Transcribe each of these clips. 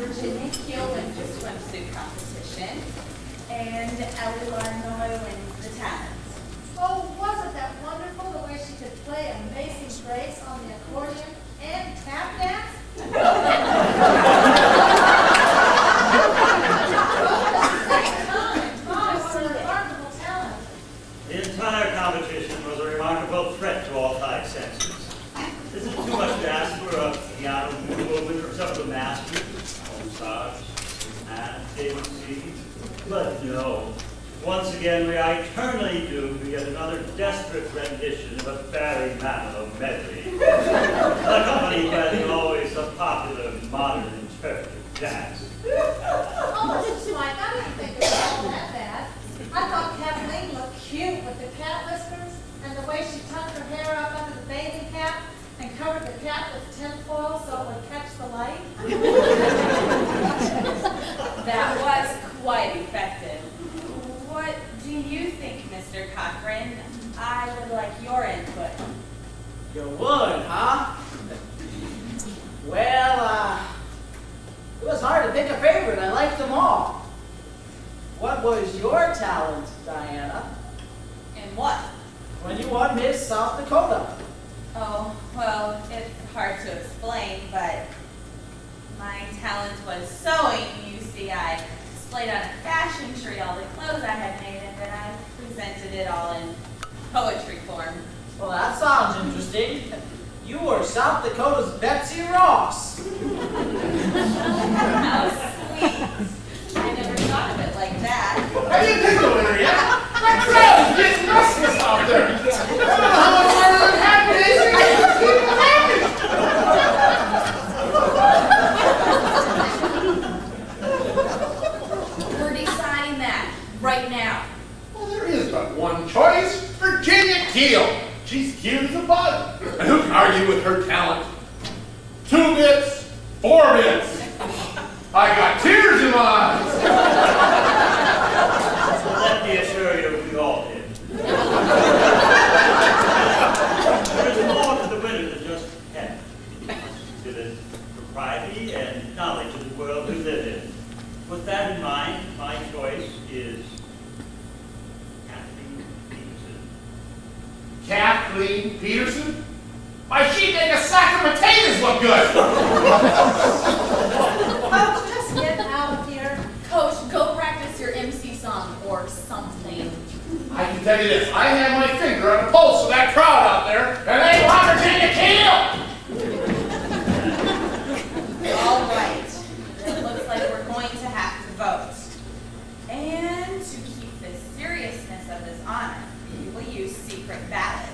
Virginia Keel wins the swimsuit competition, and Ellie Larnoy wins the talent. Oh, wasn't that wonderful the way she could play Amazing Grace on the accordion and tap dance? The entire competition was a remarkable threat to all five senses. Is it too much to ask for a piano movement from some of the masters? Mozart and Debussy? But no. Once again, we are eternally doomed to yet another desperate rendition of a Barry Manilow medley, accompanied by the always so popular modern interpretive jazz. Oh, Mrs. Smythe, I didn't think it was all that bad. I thought Kathleen looked cute with the cat whiskers and the way she tucked her hair up under the bathing cap and covered the cap with tinfoil so it would catch the light. That was quite effective. What do you think, Mr. Cochran? I would like your input. You would, huh? Well, it was hard to pick a favorite. I liked them all. What was your talent, Diana, And what? when you won Miss South Dakota? Oh, well, it's hard to explain, but my talent was sewing. You see, I displayed on a fashion tree all the clothes I had made, and then I presented it all in poetry form. Well, that sounds interesting. You were South Dakota's Betsy Ross. How sweet. I never thought of it like that. How do you think the winner yet? Let's go! Get restless out there! I don't know how much harder than happy it is to get people happy! We're deciding that right now. Well, there is but one choice. Virginia Keel. She's cute as a bug. And who can argue with her talent? 2 bits, 4 bits. I got tears in my eyes. Let me assure you, we all did. There is more to the winner than just talent. To the propriety and knowledge of the world we live in. With that in mind, my choice is Kathleen Peterson. Kathleen Peterson? Why, she'd make a sack of potatoes look good. Coach, just get out of here. Coach, go practice your MC song or something. I can tell you this, I have my finger on the pulse of that crowd out there, and they want Virginia Keel! All right. It looks like we're going to have to vote. And to keep the seriousness of this honor, we will use secret ballots.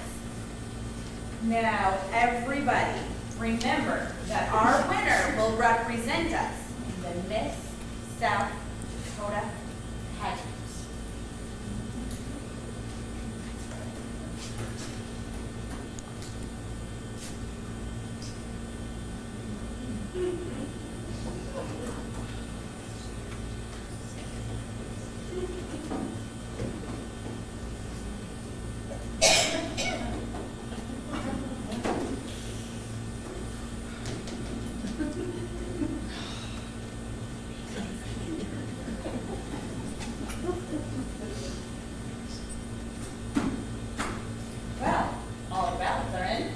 Now, everybody, remember that our winner will represent us in the Miss South Dakota pageant. Well, all the ballots are in.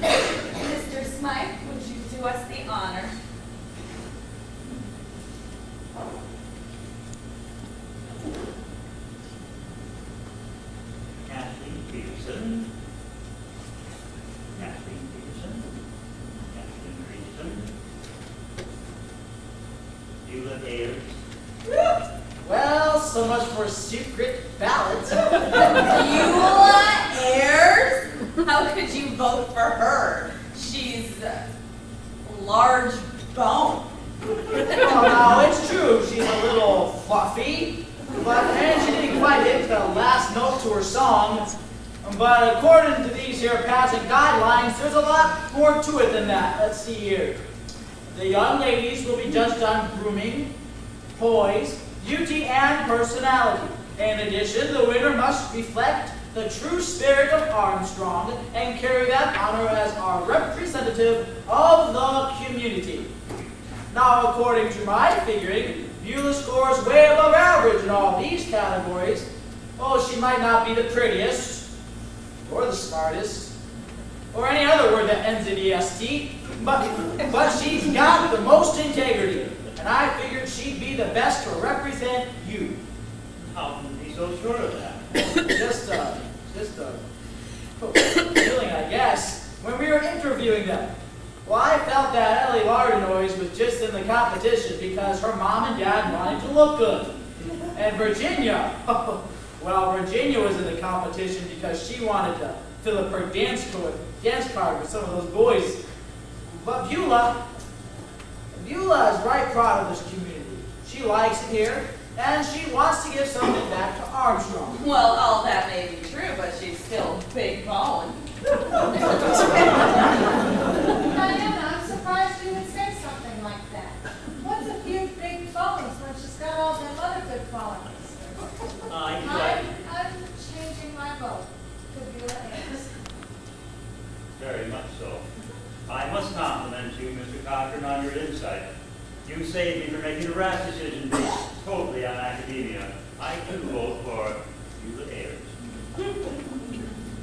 Mr. Smythe, would you do us the honor? Kathleen Peterson. Kathleen Peterson. Kathleen Peterson. Beulah Ayers. Well, so much for secret ballots. Beulah Ayers? How could you vote for her? She's large bone. Well, now, it's true. She's a little fluffy, and she didn't quite hit the last note to her song. But according to these here pageant guidelines, there's a lot more to it than that. Let's see here. The young ladies will be judged on grooming, poise, beauty, and personality. In addition, the winner must reflect the true spirit of Armstrong and carry that honor as our representative representative of the community. Now, according to my figuring, Beulah scores way above average in all these categories. Oh, she might not be the prettiest, or the smartest, or any other word that ends in EST, but she's got the most integrity, and I figured she'd be the best to represent you. How can you be so sure of that? Just a feeling, I guess, when we were interviewing them. Well, I felt that Ellie Lardenois was just in the competition because her mom and dad wanted to look good. And Virginia, well, Virginia was in the competition because she wanted to fill up her dance card with some of those boys. But Beulah is right proud of this community. She likes it here, and she wants to give something back to Armstrong. Well, all that may be true, but she's still big bone. Diana, I'm surprised you would say something like that. What's a few big bones when she's got all them other good qualities? I'm changing my vote to Beulah Ayers. Very much so. I must compliment you, Mr. Cochran, on your insight. You saved me from making a rash decision based totally on academia. I do vote for Beulah Ayers.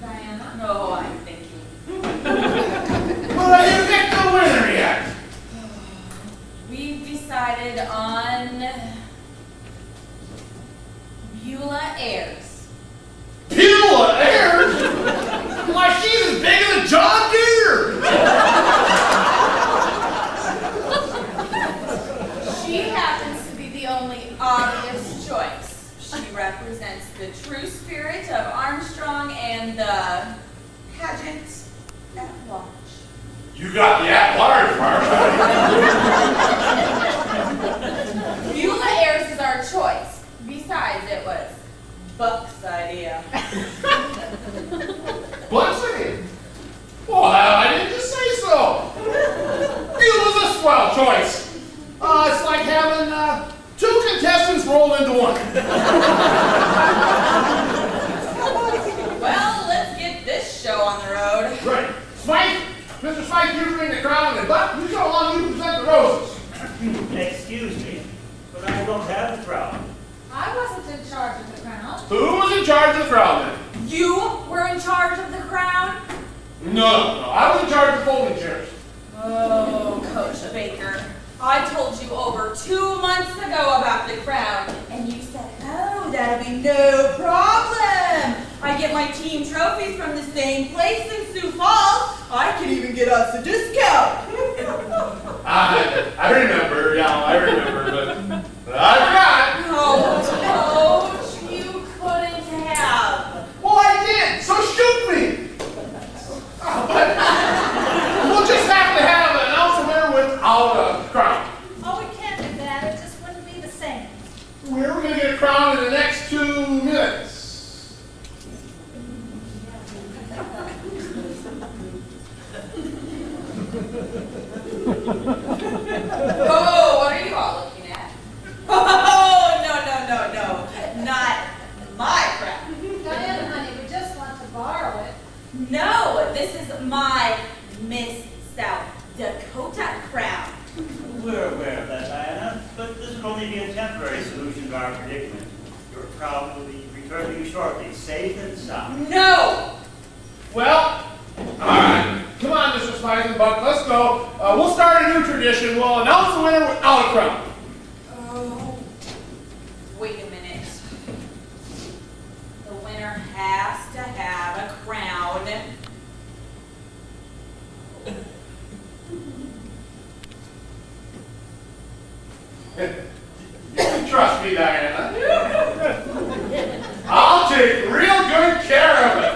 Diana? No, I'm thinking. Well, have you picked the winner yet? We've decided on Beulah Ayers. Beulah Ayers? Why, she's as big as a John Deere! She happens to be the only obvious choice. She represents the true spirit of Armstrong and the pageant at large. You got the at-large part. Beulah Ayers is our choice. Besides, it was Buck's idea. Blessing? Well, I didn't just say so. Beulah's a swell choice. It's like having two contestants rolled into one. Well, let's get this show on the road. Right. Smythe, Mr. Smythe, you bring the crown, and Buck, you go along, you present the roses. Excuse me, but I don't have the crown. I wasn't in charge of the crown. Who was in charge of the crown then? You were in charge of the crown? No, I was in charge of folding chairs. Oh, Coach Baker. I told you over 2 months ago about the crown, and you said, oh, that'll be no problem. I get my team trophies from the same place in Sioux Falls. I can even get us a discount. I remember, I remember, but I forgot. Oh, Coach, you couldn't have. Well, I did, so shoot me. But we'll just have to have an announce winner without a crown. Oh, we can't do that. It just wouldn't be the same. We're going to get a crown in the next 2 minutes. Oh, what are you all looking at? Oh, no. Not my crown. Diana, honey, we just want to borrow it. No, this is my Miss South Dakota crown. We're aware of that, Diana, but this will only be a temporary solution to our predicament. Your crown will be returned to you shortly, safe and sound. No! Well, all right. Come on, Mr. Smythe and Buck, let's go. We'll start a new tradition. We'll announce the winner without a crown. Oh, wait a minute. The winner has to have a crown. You can trust me, Diana. I'll take real good care of it.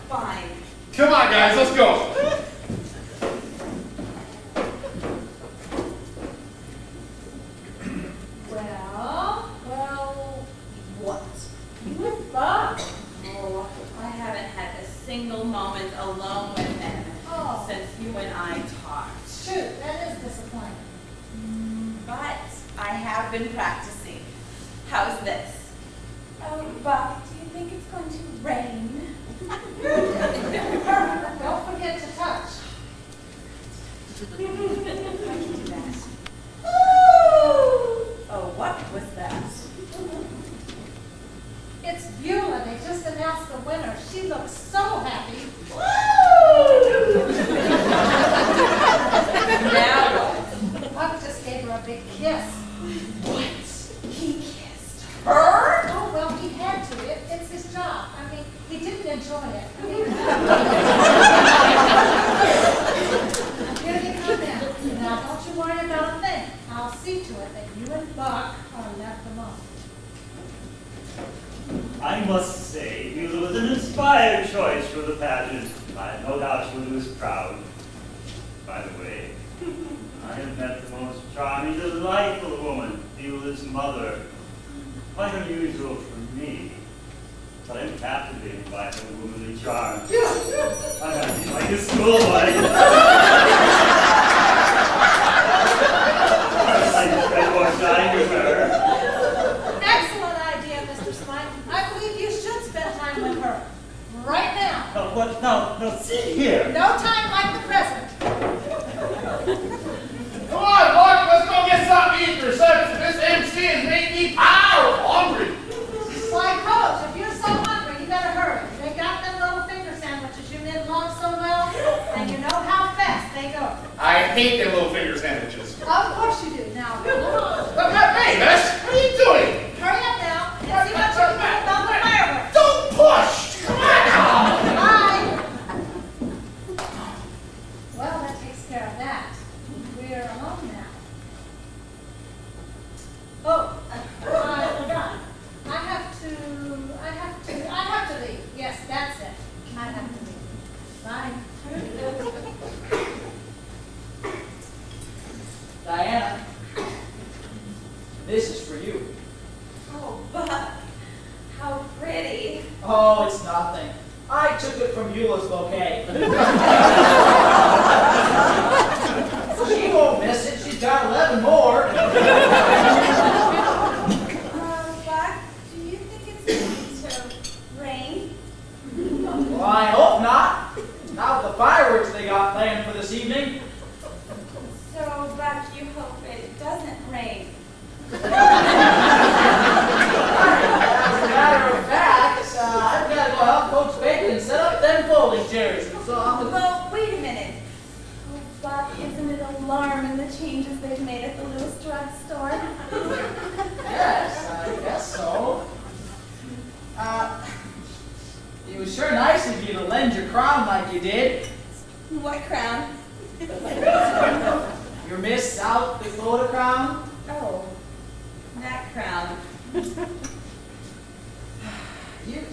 Fine. Come on, guys, let's go. Well, What? you and Buck. Oh, I haven't had a single moment alone with him Oh. since you and I talked. Shoot, that is disappointing. But I have been practicing. How's this? Oh, Buck, do you think it's going to rain? Perfect. Don't forget to touch. can do that. Oh, what was that? It's Beulah. They just announced the winner. She looks so happy. Now what? Buck just gave her a big kiss. What? He kissed her? Oh, well, he had to. It's his job. I mean, he didn't enjoy it. Here they come in. Now, don't you worry about a thing. I'll see to it that you and Buck are left alone. I must say, Beulah was an inspired choice for the pageant. I have no doubt she was proud. By the way, I have met the most charming, delightful woman, Beulah's mother. Quite unusual for me, but I'm captivated by her womanly charm. I'm like a schoolboy. I spend more time with her. Excellent idea, Mr. Smite. I believe you should spend time with her. Right now. No, what? No, sit here. No time like the present. Come on, Buck, let's go get something to eat. This MC has made me powerful hungry. Why, Coach, if you're so hungry, you better hurry. They got them little finger sandwiches you did love so well, and you know how fast they go. I hate them little finger sandwiches. Of course you do. Now, come on. Look at me, miss. What are you doing? Hurry up now and see what you can do about the fireworks. Don't push. Come on now. Bye. Well, that takes care of that. We're alone now. Oh, I forgot. I have to leave. Yes, that's it. I have to leave. Bye. Diana, this is for you. Oh, Buck, how pretty. Oh, it's nothing. I took it from Beulah's bouquet. She won't miss it. She's got 11 more. Buck, do you think it's going to rain? Well, I hope not. Not with the fireworks they got planned for this evening. So, Buck, you hope it doesn't rain. As a matter of fact, I've got to go help Coach Bacon set up them folding chairs. So Well, wait a minute. Oh, Buck, isn't it alarming the changes they've made at the Lewis drugstore? yes, I guess so. It was sure nice of you to lend your crown like you did. What crown? Your Miss South Dakota crown. Oh, that crown. You.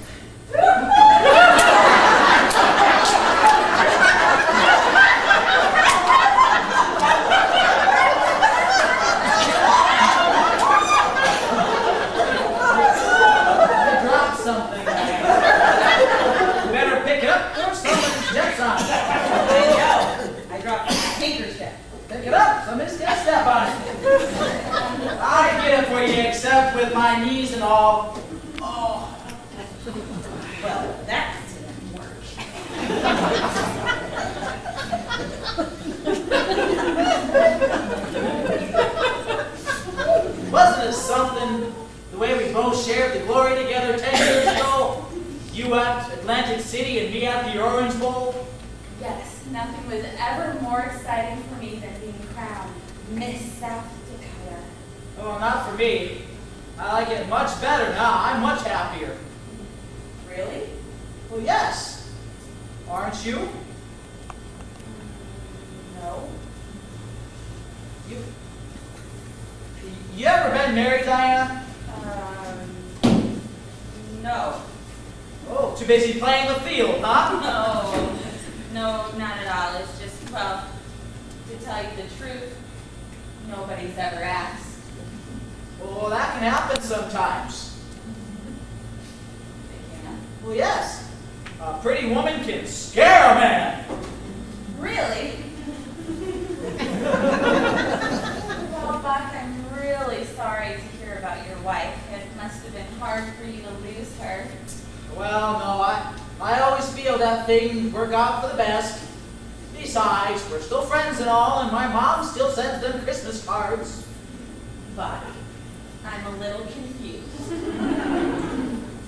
You dropped something. You better pick it up or somebody steps on it. There you go. I dropped my handkerchief. Pick it up. Somebody's gonna step on it. I get it for you, except with my knees and all. Oh. Well, that didn't work. Wasn't it something the way we both shared the glory together 10 years ago? You at Atlantic City and me at the Orange Bowl? Yes, nothing was ever more exciting for me than being crowned Miss South Dakota. Oh, not for me. I like it much better now. I'm much happier. Really? Well, yes. Aren't you? No. You ever been married, Diana? No. Oh, too busy playing the field, huh? No, not at all. It's just, well, to tell you the truth, nobody's ever asked. Well, that can happen sometimes. They can't. Well, yes. A pretty woman can scare a man. Really? Well, Buck, I'm really sorry to hear about your wife. It must have been hard for you to lose her. Well, no, I always feel that things work out for the best. Besides, we're still friends and all, and my mom still sends them Christmas cards. Buck, I'm a little confused.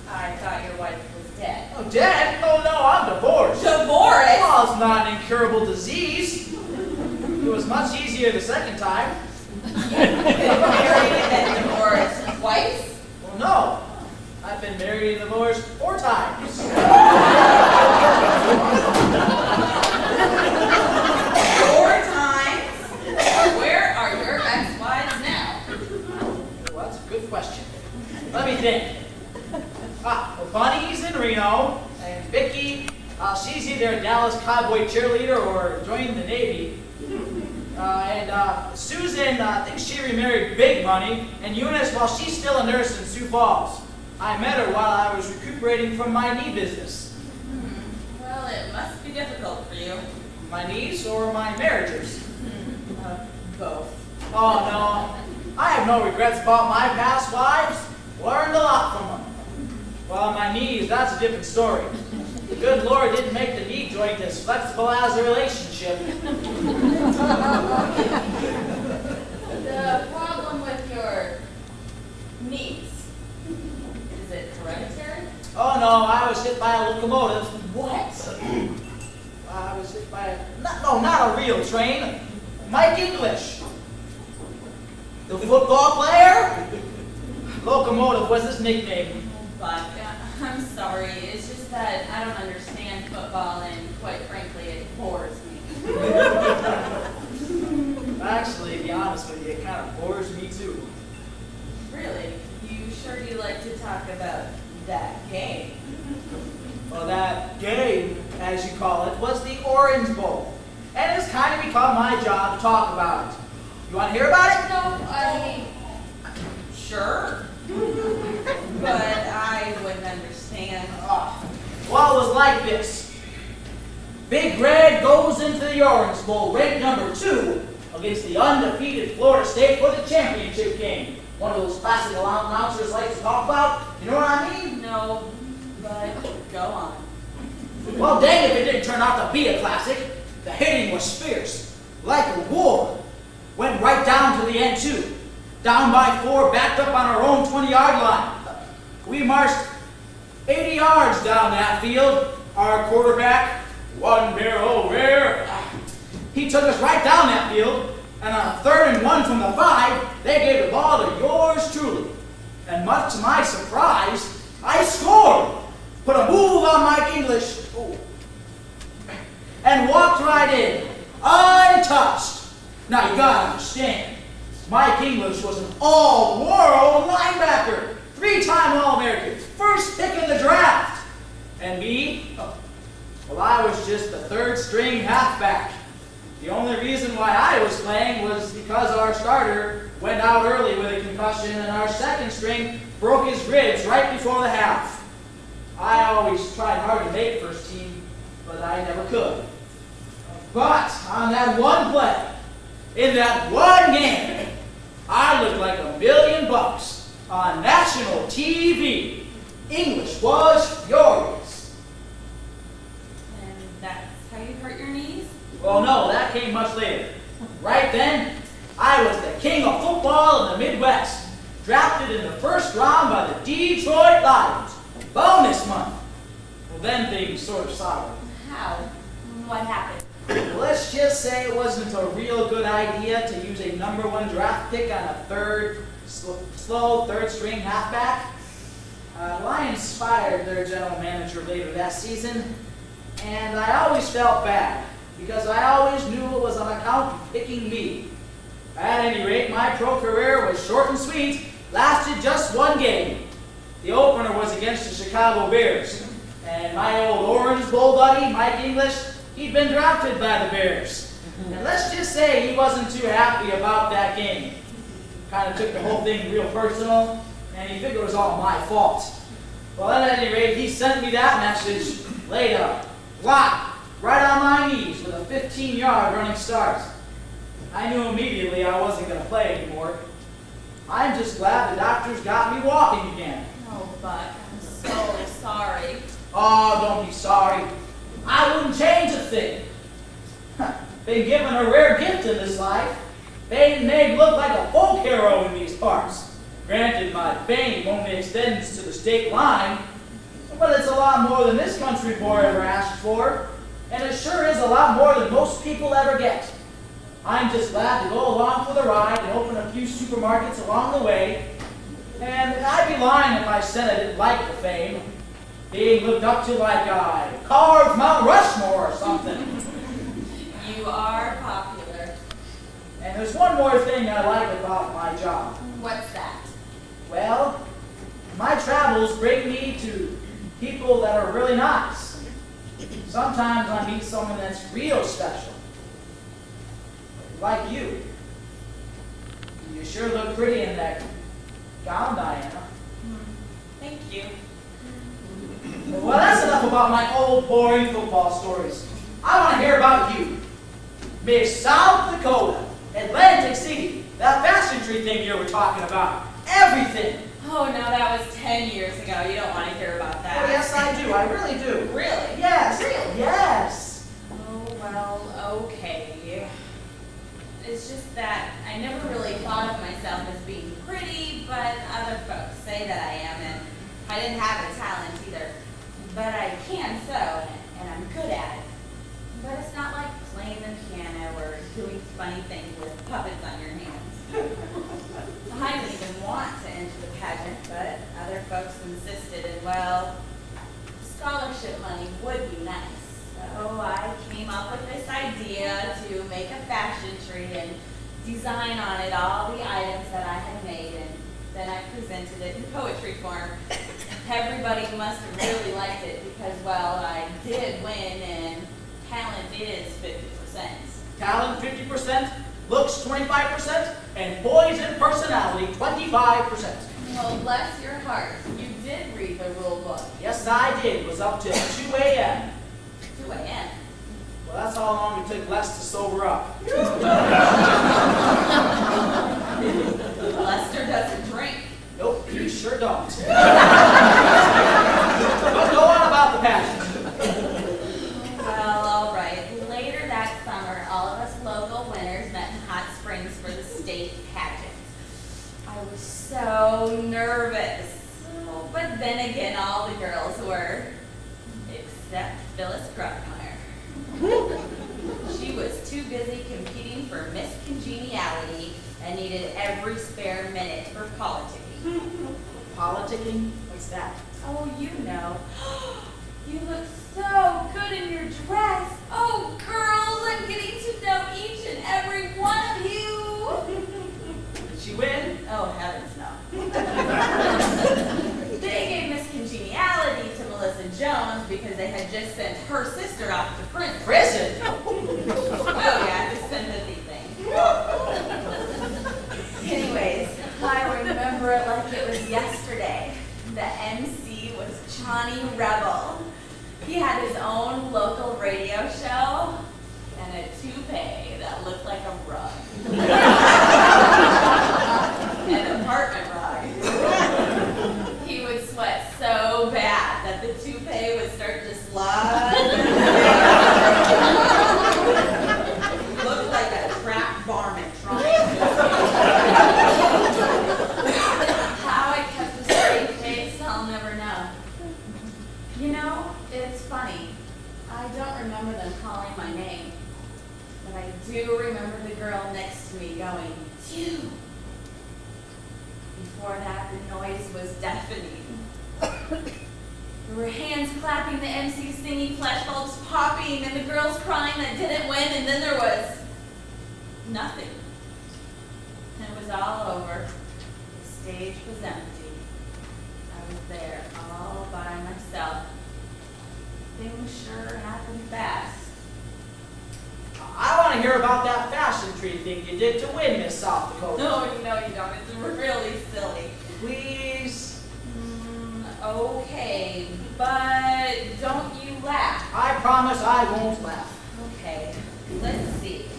I thought your wife was dead. Oh, Dad? Oh, no, I'm divorced. Divorced? Well, it's not an incurable disease. It was much easier the second time. You've been married and divorced twice? Well, no. I've been married and divorced 4 times. 4 times? Where are your ex-wives now? Well, that's a good question. Let me think. Well, Bunny's in Reno, and Vicky, she's either a Dallas Cowboy cheerleader or joined the Navy. And Susan thinks she remarried Big Money, and Eunice, well, she's still a nurse in Sioux Falls. I met her while I was recuperating from my knee business. Well, it must be difficult for you. My knees or my marriages? Both. Oh, no. I have no regrets about my past wives. Learned a lot from them. Well, my knees, that's a different story. The good Lord didn't make the knee joint as flexible as a relationship. The problem with your knees, is it hereditary? Oh, no, I was hit by a locomotive. What? I was hit by not a real train. Mike English. The football player? Locomotive was his nickname. But I'm sorry, it's just that I don't understand football and quite frankly it bores me. Actually, to be honest with you, it kind of bores me too. Really? You sure you like to talk about that game? Well, that game, as you call it, was the Orange Bowl. And it's kind of become my job to talk about it. You want to hear about it? No, I mean, sure. But I wouldn't understand. Well, it was like this. Big Red goes into the Orange Bowl, ranked number 2, against the undefeated Florida State for the championship game. One of those classic announcers likes to talk about. You know what I mean? No, but go on. Well, dang if it didn't turn out to be a classic. The hitting was fierce, like a war. Went right down to the end, too. Down by 4, backed up on our own 20-yard line. We marched 80 yards down that field. Our quarterback, one barrel rare, he took us right down that field, and on a 3rd and 1 from the 5, they gave the ball to yours truly. And much to my surprise, I scored. Put a move on Mike English, and walked right in, untouched. Now you gotta understand, Mike English was an all-world linebacker, 3-time All-American, first pick in the draft. And me, well, I was just the 3rd-string halfback. The only reason why I was playing was because our starter went out early with a concussion and our 2nd string broke his ribs right before the half. I always tried hard to make first team, but I never could. But on that one play, in that one game, I looked like $1 million on national TV. English was furious. And that's how you hurt your knees? Well, no, that came much later. Right then, I was the king of football in the Midwest, drafted in the 1st round by the Detroit Lions. Bonus month. Well, then things sort of soured. How? What happened? Let's just say it wasn't a real good idea to use a number 1 draft pick on a slow 3rd-string halfback. The Lions fired their general manager later that season, and I always felt bad because I always knew it was on account of picking me. At any rate, my pro career was short and sweet, lasted just 1 game. The opener was against the Chicago Bears, and my old Orange Bowl buddy, Mike English, he'd been drafted by the Bears. And let's just say he wasn't too happy about that game. Kind of took the whole thing real personal, and he figured it was all my fault. Well, at any rate, he sent me that message, laid up, flat, right on my knees with a 15-yard running start. I knew immediately I wasn't going to play anymore. I'm just glad the doctors got me walking again. Oh, Buck, I'm so sorry. Oh, don't be sorry. I wouldn't change a thing. been given a rare gift in this life. Being made look like a folk hero in these parts. Granted, my fame only extends to the state line, but it's a lot more than this country boy ever asked for, and it sure is a lot more than most people ever get. I'm just glad to go along for the ride and open a few supermarkets along the way, and I'd be lying if I said I didn't like the fame. Being looked up to like I carved Mount Rushmore or something. You are popular. And there's one more thing I like about my job. What's that? Well, my travels bring me to people that are really nice. Sometimes I meet someone that's real special. Like you. You sure look pretty in that gown, Diana. Thank you. Well, that's enough about my old, boring football stories. I want to hear about you. Miss South Dakota, Atlantic City, that fashion tree thing you were talking about. Everything. Oh, no, that was 10 years ago. You don't want to hear about that. Oh, yes, I do. I really do. Really? Yes. Really? Yes. Oh, well, okay. It's just that I never really thought of myself as being pretty, but other folks say that I am, and I didn't have a talent either. But I can sew, and I'm good at it. But it's not like playing the piano or doing funny things with puppets on your hands. I didn't even want to enter the pageant, but other folks insisted, and well, scholarship money would be nice. So I came up with this idea to make a fashion tree and design on it all the items that I had made, and then I presented it in poetry form. Everybody must have really liked it because, well, I did win, and talent is 50%. Talent 50%, looks 25%, and poise and personality 25%. Well, bless your heart. You did read the rule book. Yes, I did. It was up till 2 a.m. 2 a.m. Well, that's how long it took Les to sober up. Lester doesn't drink. Nope, you sure don't. But go on about the pageant. Well, all right. Later that summer, all of us local winners met in Hot Springs for the state pageant. I was so nervous. Oh, but then again, all the girls were, except Phyllis Krugmeyer. She was too busy competing for Miss Congeniality and needed every spare minute for politicking. Politicking? What's that? Oh, you know. You look so good in your dress. Oh, girls, I'm getting to know each and every one of you. Did she win? Oh, heavens no. They gave Miss Congeniality to Melissa Jones because they had just sent her sister off to prison. Prison? Oh, yeah, the sympathy thing. Anyways, I remember it like it was yesterday. The MC was Johnny Rebel. He had his own local radio show and a toupee that looked like a rug. An apartment rug. He would sweat so bad that the toupee would start to slide. Looked like a trapped varmint trying to How I kept a straight face, I'll never know. You know, it's funny. I don't remember them calling my name, but I do remember the girl next to me going, "Phew." Before that, the noise was deafening. There were hands clapping, the MC singing, flashbulbs popping, and the girls crying that didn't win, and then there was nothing. And it was all over. The stage was empty. I was there all by myself. Things sure happened fast. I want to hear about that fashion tree thing you did to win Miss South Dakota. No, you don't. It's really silly. Please? Okay, but don't you laugh. I promise I won't laugh. Okay, let's see.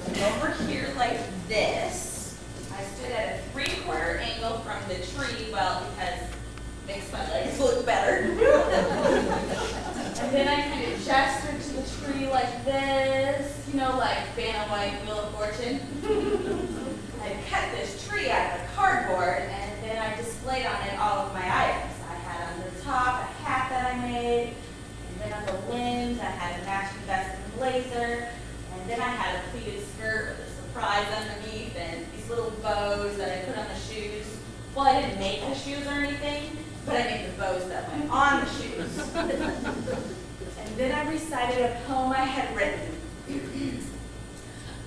Over here like this. I stood at a 3/4 angle from the tree, well, because it makes my legs look better. And then I kind of gestured to the tree like like this, you know, like Vanna White, Wheel of Fortune. I cut this tree out of cardboard, and then I displayed on it all of my items. I had on the top a hat that I made, and then on the limbs I had a matching vest and blazer, and then I had a pleated skirt with a surprise underneath, and these little bows that I put on the shoes. Well, I didn't make the shoes or anything, but I made the bows that went on the shoes. And then I recited a poem I had written.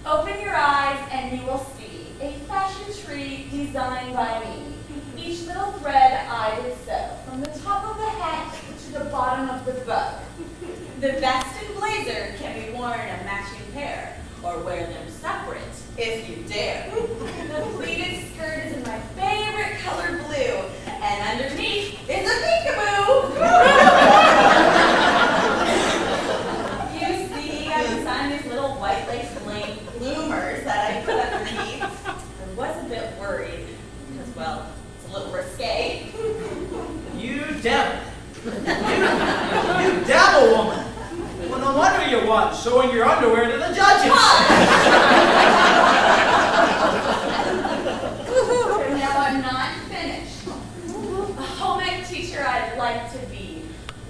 Open your eyes and you will see a fashion tree designed by me. Each little thread I did sew, from the top of the hat to the bottom of the bow. The vest and blazer can be worn a matching pair, or wear them separate if you dare. The pleated skirt is in my favorite color blue, and underneath is a peekaboo. You see, I designed these little white lace bloomers that I put underneath. I was a bit worried because, well, it's a little risque. You devil. You devil woman. Well, no wonder you won, showing your underwear to the judges. Now I'm not finished. A home ec teacher I'd like to be,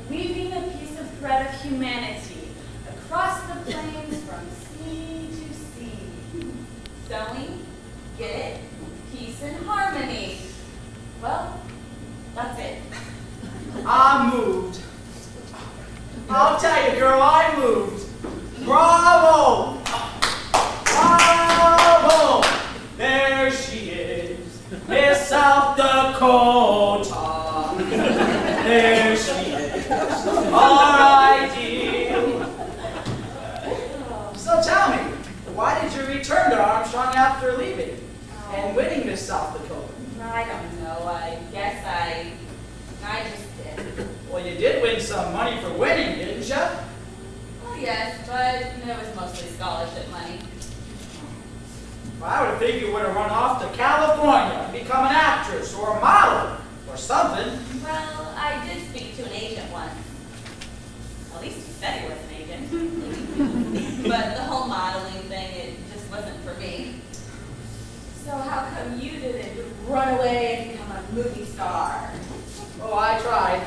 weaving a piece of thread of humanity across the plains from sea to sea. Sewing, get it? Peace and harmony. Well, that's it. I'm moved. I'll tell you, girl, I moved. Bravo! Bravo! There she is, Miss South Dakota. There she is, our ideal. So tell me, why did you return to Armstrong after leaving and winning Miss South Dakota? I don't know. I guess I just did. Well, you did win some money for winning, didn't you? Well, yes, but it was mostly scholarship money. Well, I would have figured you would have run off to California and become an actress or a model or something. Well, I did speak to an agent once. At least he said he was an agent. But the whole modeling thing, it just wasn't for me. So how come you didn't run away and become a movie star? Oh, I tried.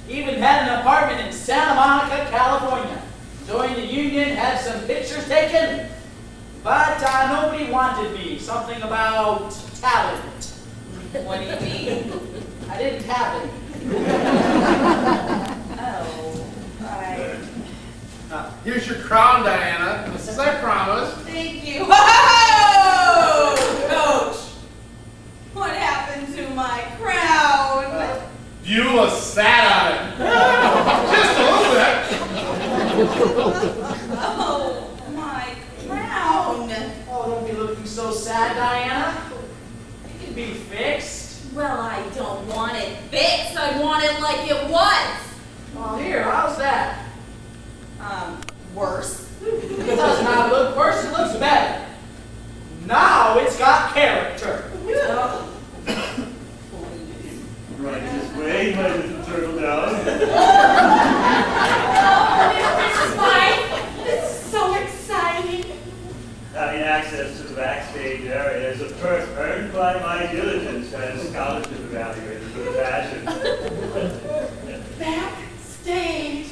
Even had an apartment in Santa Monica, California. Joined the union, had some pictures taken. But nobody wanted me. Something about talent. What do you mean? I didn't have any. Oh, right. Here's your crown, Diana. Just as I promised. Thank you. Whoa! Coach! What happened to my crown? Beulah sat on it. Just a little bit. Oh, my crown. Oh, don't be looking so sad, Diana. It can be fixed. Well, I don't want it fixed. I want it like it was. Well, here, how's that? Worse. It does not look worse, it looks better. Now it's got character. Right this way, my little turtle dove. Mrs. White, this is so exciting. Having access to the backstage area is a perk earned by my diligence as scholarship evaluator for the pageant. Backstage.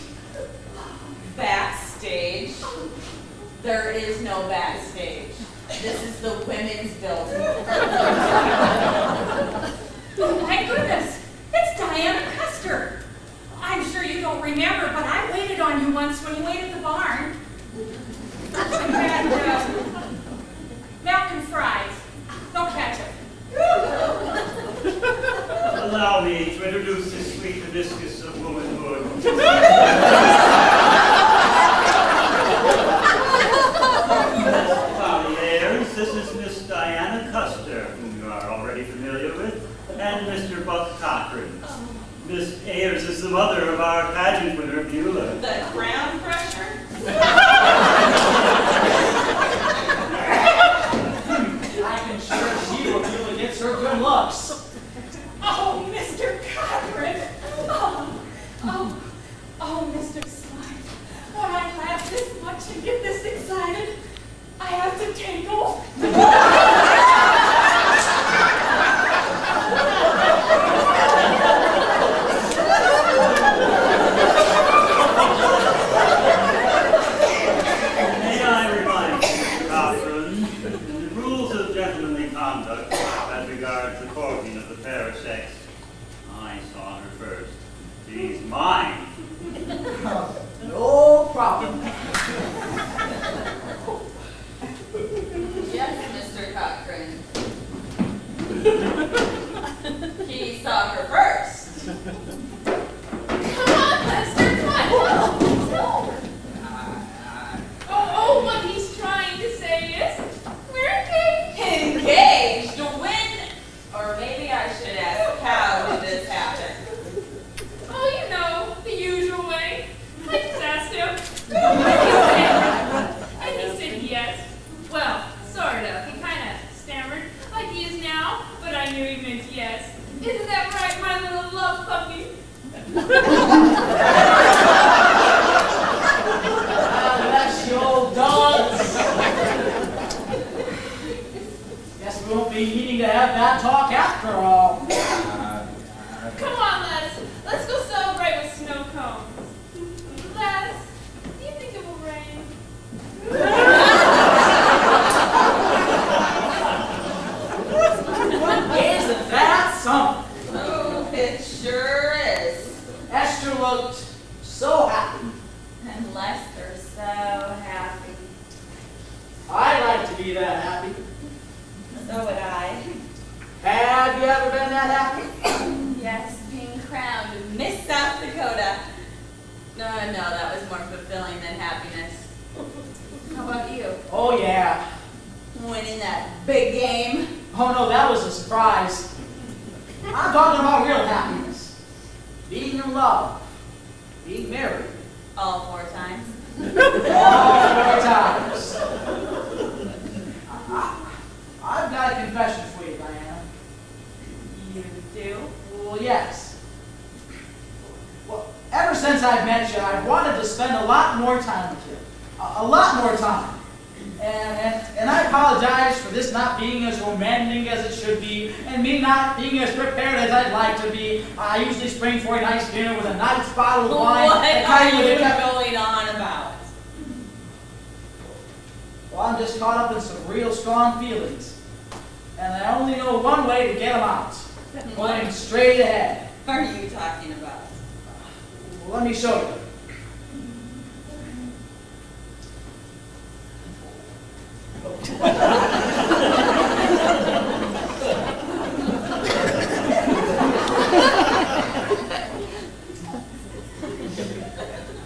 Backstage. There is no backstage. This is the women's building. Oh my goodness, it's Diana Custer. I'm sure you don't remember, but I waited on you once when you ate at the barn. And milk and fries, no ketchup. Allow me to introduce this sweet hibiscus of womanhood. Cavaliers, this is Miss Diana Custer, whom you are already familiar with, and Mr. Buck Cochran. Miss Ayers is the mother of our pageant winner, Beulah. The crown crusher? I can sure she will feel against her good looks. Oh, Mr. Cochran. Oh, bad talk after all. Come on, Les. Let's go celebrate with snow cones. Les, do you think it will rain? Isn't that something? Oh, it sure is. Esther looked so happy. And Lester so happy. I'd like to be that happy. So would I. Have you ever been that happy? Yes, being crowned Miss South Dakota. No, that was more fulfilling than happiness. How about you? Oh, yeah. Winning that big game? Oh, no, that was a surprise. I'm talking about real happiness. Being in love. Being married. All 4 times. All 4 times. I've got a confession for you, Diana. You do? Well, yes. Well, ever since I've met you, I've wanted to spend a lot more time with you. A lot more time. And I apologize for this not being as romantic as it should be, and me not being as prepared as I'd like to be. I usually spring for a nice dinner with a nice bottle of wine. What and are with you a cup- going on about? Well, I'm just caught up in some real strong feelings. And I only know one way to get them out. Going straight ahead. What are you talking about? Well, let me show you.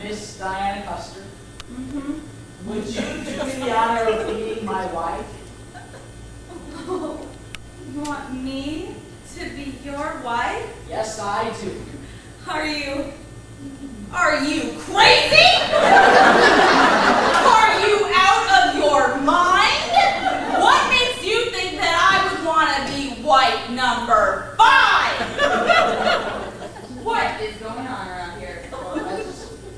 Miss Diana Custer, would you do me the honor of being my wife? Oh, you want me to be your wife? Yes, I do. Are you crazy? Are you out of your mind? What makes you think that I would want to be wife number 5? What is going on around here?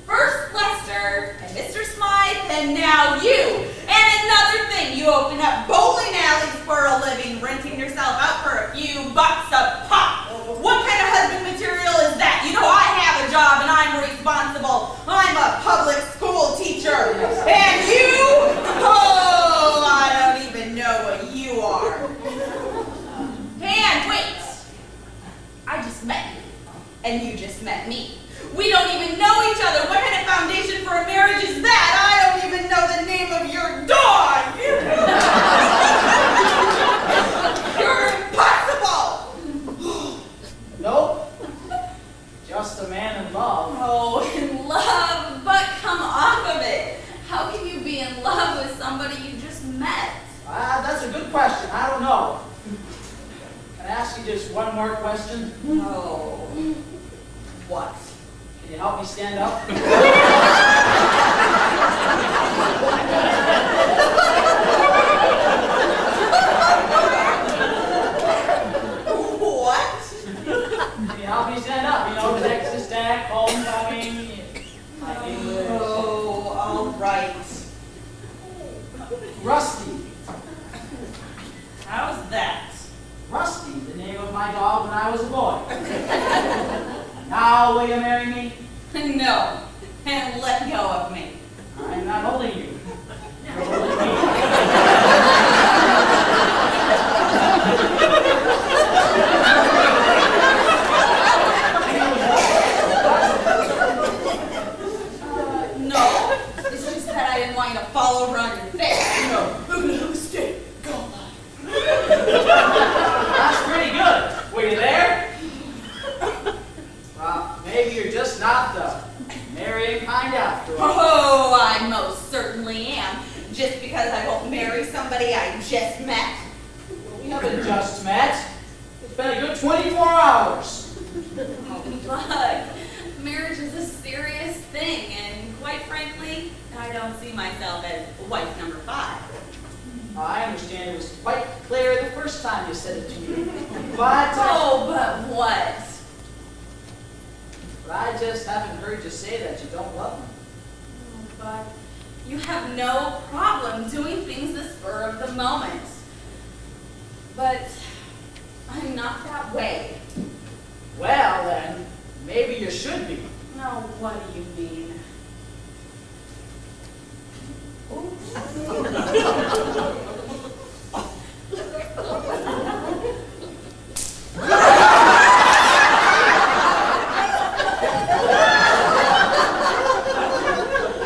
First Lester and Mr. Smythe, and now you. And another thing, you open up bowling alleys for a living, renting yourself out for a few bucks a pop. What kind of husband material is that? You know I have a job and I'm responsible. I'm a public school teacher. And you? Oh, I don't even know what you are. And wait. I just met you. And you just met me. We don't even know each other. What kind of foundation for a marriage is that? I don't even know the name of your dog. You're impossible. Nope. Just a man in love. Oh, in love, but come off of it. How can you be in love with somebody you just met? That's a good question. I don't know. Can I ask you just one more question? Oh. What? Can you help me stand up? What? Can you help me stand up? You know, Texas Tech, homecoming, like English. Oh, all right. Rusty. How's that? Rusty, the name of my dog when I was a boy. Now, will you marry me? No. And let go of me. I'm not holding you. You're holding me. No. It's just that I didn't want you to fall over on your face. You know, look at who's stick. Go on. That's pretty good. Were you there? Well, maybe you're just not the marrying kind after all. Oh, I most certainly am. Just because I won't marry somebody I just met. We haven't just met. It's been a good 24 hours. Oh, but marriage is a serious thing, and quite frankly, I don't see myself as wife number 5. I understand it was quite clear the first time you said it to me. But what? I just haven't heard you say that you don't love me. But you have no problem doing things the spur of the moment. But I'm not that way. Well then, maybe you should be. No, what do you mean?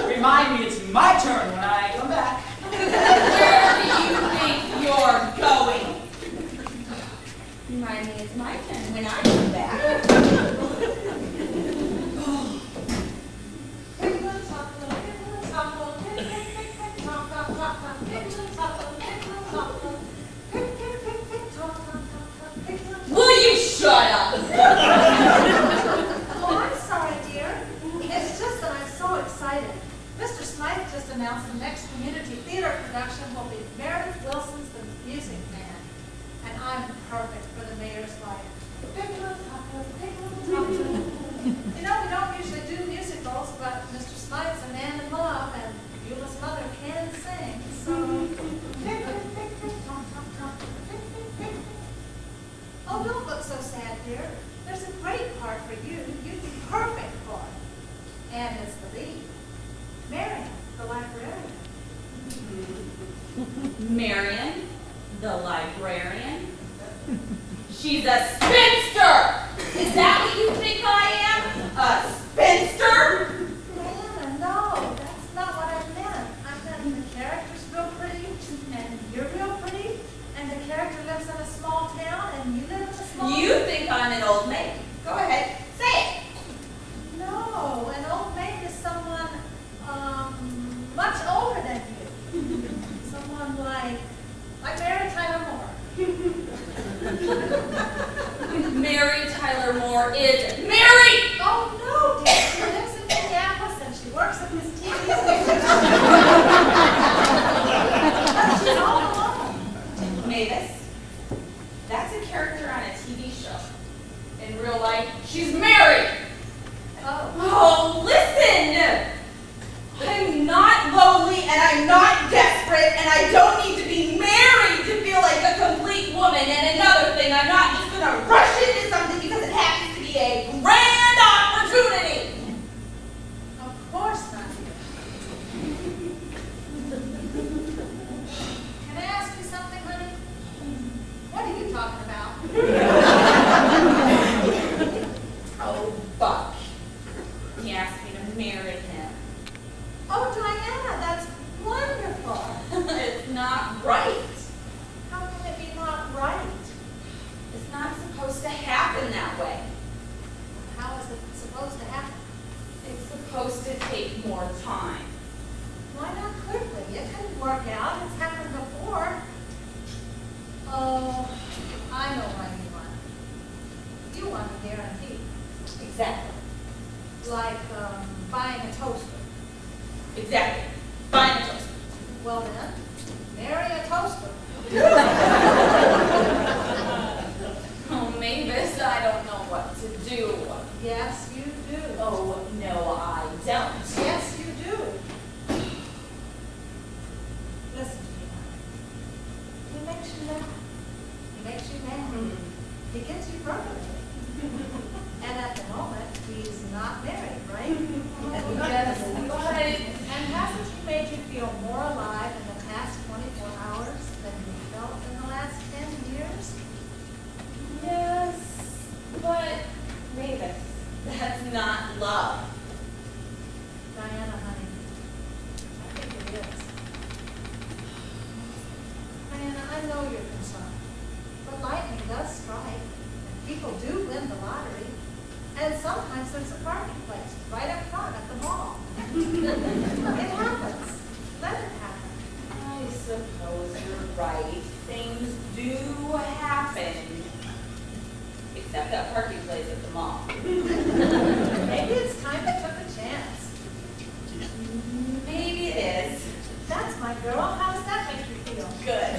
Remind me it's my turn when I come back. Where do you think you're going? Remind me it's my turn when I come back. Will you shut up? Oh, I'm sorry, dear. It's just that I'm so excited. Mr. Smythe just announced the next community theater production will be Meredith Wilson's The Music Man. And I'm perfect for the mayor's wife. You know, we don't usually do musicals, but Mr. Smythe's a man in love, and Beulah's mother can sing, so... Oh, don't look so sad, dear. There's a great part for you. You'd be perfect for it. And as the lead, Marion, the librarian. Marion, the librarian. She's a spinster! Is that what you think I am? A spinster? Diana, no, that's not what I meant. I meant the character's real pretty, and you're real pretty, and the character lives in a small town, and you live in a small You think I'm an old maid. Go ahead, say it. No, an old maid is someone, much older than you. Someone like Mary Tyler Moore. Mary Tyler Moore is married! Oh, no, dear. She lives in Minneapolis and she works at this TV station. But she's all alone. Mavis, that's a character on a TV show. In real life, she's married! Oh. Oh, listen! I'm not lonely and I'm not desperate and I don't need to be married to feel like a complete woman. And another thing, I'm not just gonna rush into something because it happens to be a grand opportunity. Of course not, dear. Can I ask you something, honey? What are you talking about? Oh, Buck. He asked me to marry him. Oh, Diana, that's wonderful. It's not right. How can it be not right? It's not supposed to happen that way. How is it supposed to happen? It's supposed to take more time. Why not quickly? It can work out. It's happened before. Oh, I know what you want. You want a guarantee. Exactly. Like buying a toaster. Exactly. Buying a toaster. Well then, marry a toaster. Oh, Mavis, I don't know what to do. Yes, you do. Oh, no, I don't. Yes, you do. Listen to me, honey. He makes you laugh. He makes you mad. He gets you perfectly. And at the moment, he's not married, right? Yes, but And hasn't he made you feel more alive in the past 24 hours than you felt in the last 10 years? yes, but Mavis, that's not love. Diana, honey, I think it is. Diana, I know you're concerned, but lightning does strike, and people do win the lottery, and sometimes there's a parking place right up front at the mall. It happens. Let it happen. I suppose you're right. Things do happen. Except that parking place at the mall. Maybe it's time you took a chance. Maybe it is. That's my girl. How does that make you feel? Good.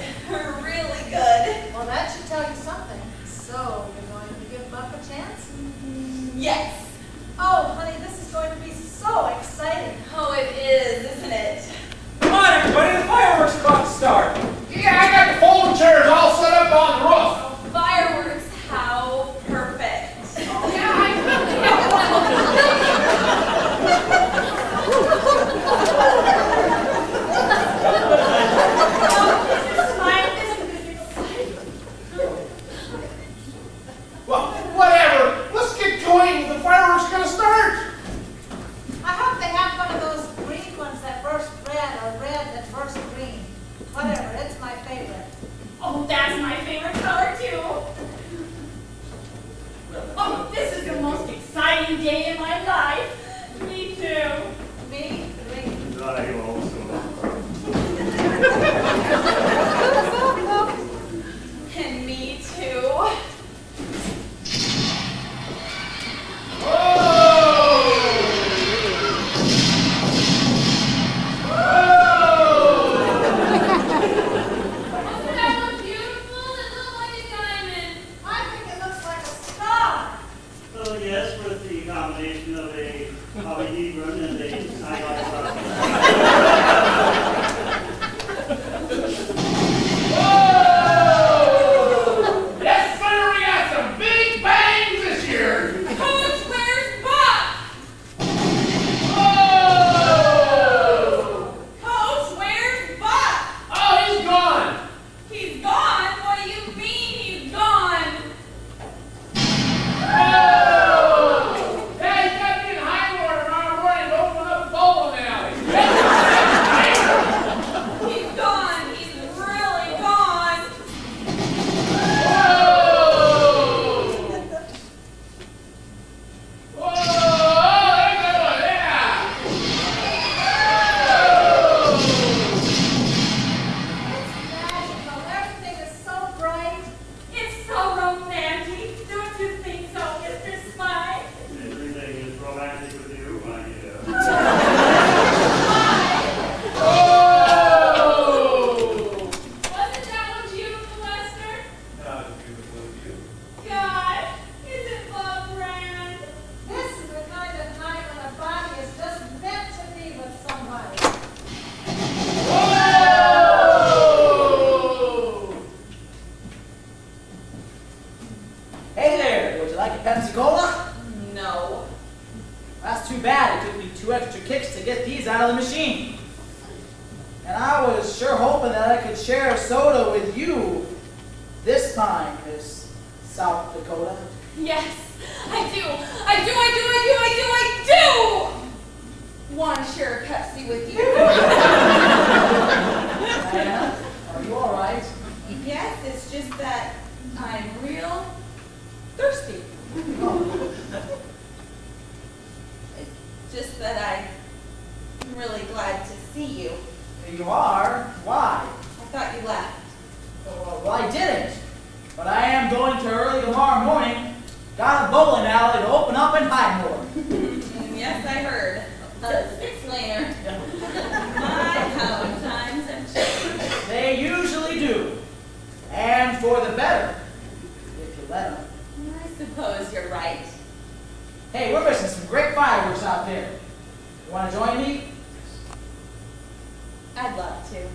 Really good. Well, that should tell you something. So, you're going to give Buck a chance? Yes. Oh, honey, this is going to be so exciting. Oh, it is, isn't it? Come on, everybody, the fireworks are about to start. Yeah, I got the folding chairs all set up on the roof. Fireworks And I was sure hoping that I could share a soda with you this time, Miss South Dakota. Yes, I do. I do. Want to share a Pepsi with you? Diana, are you all right? Yes, it's just that I'm real thirsty. It's just that I'm really glad to see you. You are? Why? I thought you left. Well, I didn't. But I am going to early tomorrow morning. Got a bowling alley to open up in Highmore. Yes, I heard. 6 later. My, how times have changed. They usually do. And for the better, if you let them. I suppose you're right. Hey, we're missing some great fireworks out there. You want to join me? I'd love to.